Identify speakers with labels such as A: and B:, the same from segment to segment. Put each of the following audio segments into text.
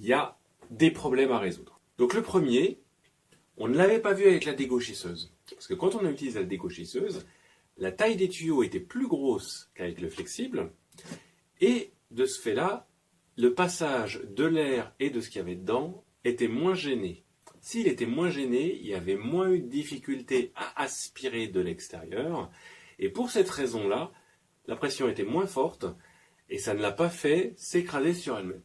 A: y a des problèmes à résoudre. Donc le premier, on ne l'avait pas vu avec la dégauchisseuse. Parce que quand on utilise la dégauchisseuse, la taille des tuyaux était plus grosse qu'avec le flexible. Et de ce fait-là, le passage de l'air et de ce qu'il y avait dedans était moins gêné. S'il était moins gêné, il y avait moins eu de difficulté à aspirer de l'extérieur. Et pour cette raison-là, la pression était moins forte et ça ne l'a pas fait s'écraser sur elle-même.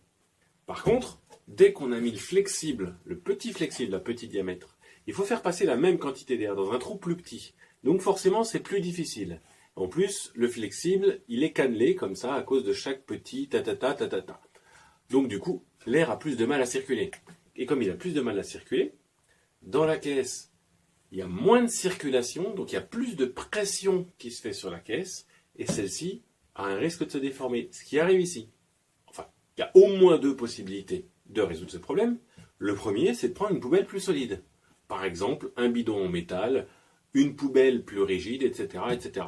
A: Par contre, dès qu'on a mis le flexible, le petit flexible à petit diamètre, il faut faire passer la même quantité d'air dans un trou plus petit. Donc forcément, c'est plus difficile. En plus, le flexible, il est cannelé comme ça à cause de chaque petit ta-ta-ta. Donc du coup, l'air a plus de mal à circuler. Et comme il a plus de mal à circuler, dans la caisse, il y a moins de circulation, donc il y a plus de pression qui se fait sur la caisse, et celle-ci a un risque de se déformer. Ce qui arrive ici. Enfin, il y a au moins deux possibilités de résoudre ce problème. Le premier, c'est de prendre une poubelle plus solide. Par exemple, un bidon en métal, une poubelle plus rigide, etc., etc.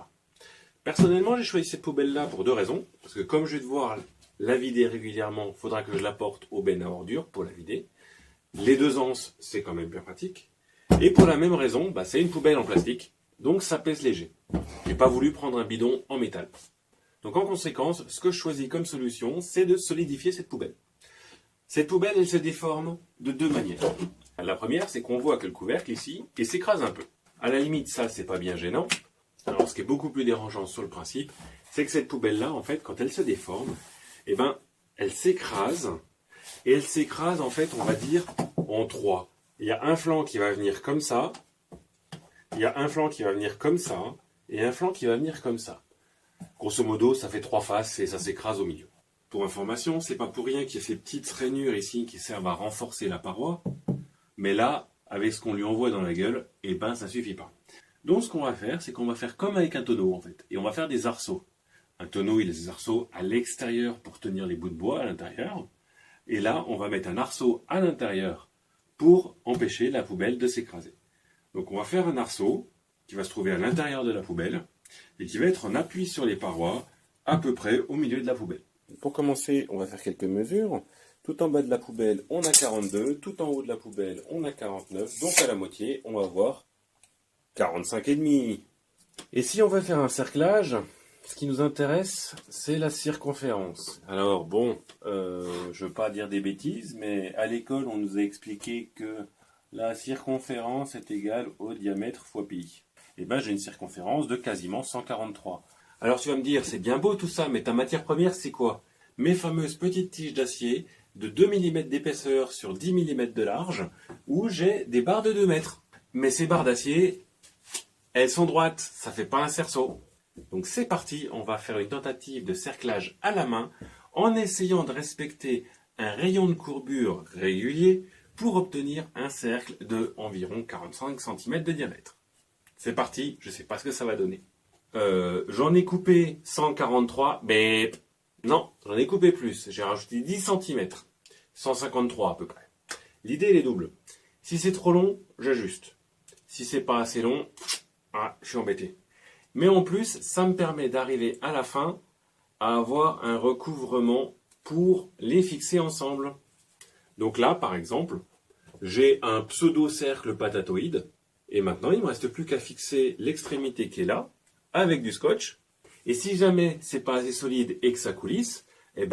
A: Personnellement, j'ai choisi cette poubelle-là pour deux raisons. Parce que comme je vais devoir la vider régulièrement, il faudra que je la porte au benne à ordures pour la vider. Les deux anses, c'est quand même bien pratique. Et pour la même raison, c'est une poubelle en plastique, donc ça pèse léger. J'ai pas voulu prendre un bidon en métal. Donc en conséquence, ce que je choisis comme solution, c'est de solidifier cette poubelle. Cette poubelle, elle se déforme de deux manières. La première, c'est qu'on voit que le couvercle ici, il s'écrase un peu. À la limite, ça, c'est pas bien gênant. Alors, ce qui est beaucoup plus dérangeant sur le principe, c'est que cette poubelle-là, en fait, quand elle se déforme, elle s'écrase. Et elle s'écrase, en fait, on va dire, en trois. Il y a un flanc qui va venir comme ça. Il y a un flanc qui va venir comme ça. Et un flanc qui va venir comme ça. Grosso modo, ça fait trois faces et ça s'écrase au milieu. Pour information, c'est pas pour rien qu'il y a ces petites rainures ici qui servent à renforcer la paroi. Mais là, avec ce qu'on lui envoie dans la gueule, ça suffit pas. Donc ce qu'on va faire, c'est qu'on va faire comme avec un tonneau en fait. Et on va faire des arceaux. Un tonneau, il a des arceaux à l'extérieur pour tenir les bouts de bois à l'intérieur. Et là, on va mettre un arceau à l'intérieur pour empêcher la poubelle de s'écraser. Donc on va faire un arceau qui va se trouver à l'intérieur de la poubelle et qui va être en appui sur les parois à peu près au milieu de la poubelle. Pour commencer, on va faire quelques mesures. Tout en bas de la poubelle, on a 42. Tout en haut de la poubelle, on a 49. Donc à la moitié, on va avoir 45,5. Et si on veut faire un cerclage, ce qui nous intéresse, c'est la circonférence. Alors bon, je ne veux pas dire des bêtises, mais à l'école, on nous a expliqué que la circonférence est égale au diamètre fois pi. Et j'ai une circonférence de quasiment 143. Alors tu vas me dire, c'est bien beau tout ça, mais ta matière première, c'est quoi? Mes fameuses petites tiges d'acier de 2 mm d'épaisseur sur 10 mm de large, où j'ai des barres de 2 mètres. Mais ces barres d'acier, elles sont droites, ça fait pas un cerceau. Donc c'est parti, on va faire une tentative de cerclage à la main, en essayant de respecter un rayon de courbure régulier pour obtenir un cercle de environ 45 cm de diamètre. C'est parti, je ne sais pas ce que ça va donner. J'en ai coupé 143, mais non, j'en ai coupé plus. J'ai rajouté 10 cm, 153 à peu près. L'idée, elle est double. Si c'est trop long, j'ajuste. Si c'est pas assez long, je suis embêté. Mais en plus, ça me permet d'arriver à la fin à avoir un recouvrement pour les fixer ensemble. Donc là, par exemple, j'ai un pseudo-cercle patatoïde. Et maintenant, il ne me reste plus qu'à fixer l'extrémité qui est là, avec du scotch. Et si jamais c'est pas assez solide et que ça coulisse,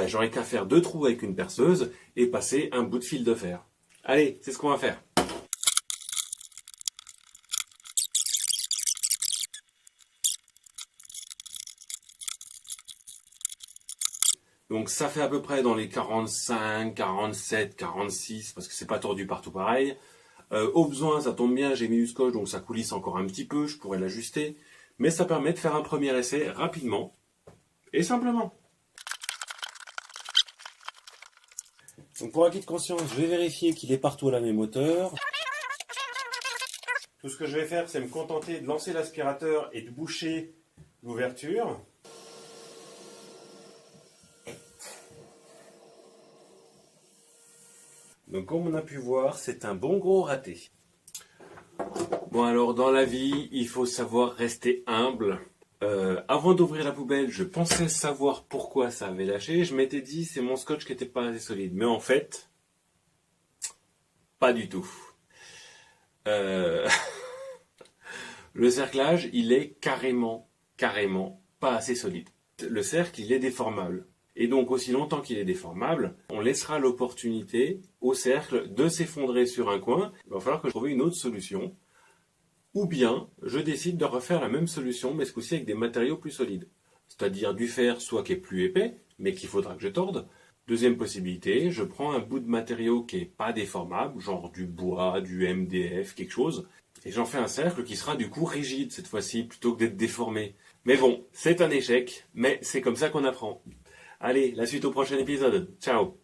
A: j'aurai qu'à faire 2 trous avec une perceuse et passer un bout de fil de fer. Allez, c'est ce qu'on va faire. Donc ça fait à peu près dans les 45, 47, 46, parce que c'est pas tordu partout pareil. Au besoin, ça tombe bien, j'ai mis du scotch, donc ça coulisse encore un petit peu, je pourrais l'ajuster. Mais ça permet de faire un premier essai rapidement et simplement. Donc pour acquis de conscience, je vais vérifier qu'il est partout à la même hauteur. Tout ce que je vais faire, c'est me contenter de lancer l'aspirateur et de boucher l'ouverture. Donc comme on a pu voir, c'est un bon gros raté. Bon alors dans la vie, il faut savoir rester humble. Avant d'ouvrir la poubelle, je pensais savoir pourquoi ça avait lâché. Je m'étais dit c'est mon scotch qui n'était pas assez solide. Mais en fait, Pas du tout. Le cerclage, il est carrément pas assez solide. Le cercle, il est déformable. Et donc, aussi longtemps qu'il est déformable, on laissera l'opportunité au cercle de s'effondrer sur un coin. Il va falloir que je trouve une autre solution. Ou bien, je décide de refaire la même solution, mais ce coup-ci avec des matériaux plus solides. C'est-à-dire du fer, soit qui est plus épais, mais qu'il faudra que je torde. Deuxième possibilité, je prends un bout de matériau qui est pas déformable, genre du bois, du MDF, quelque chose, et j'en fais un cercle qui sera du coup rigide cette fois-ci, plutôt que d'être déformé. Mais bon, c'est un échec, mais c'est comme ça qu'on apprend. Allez, la suite au prochain épisode. Ciao!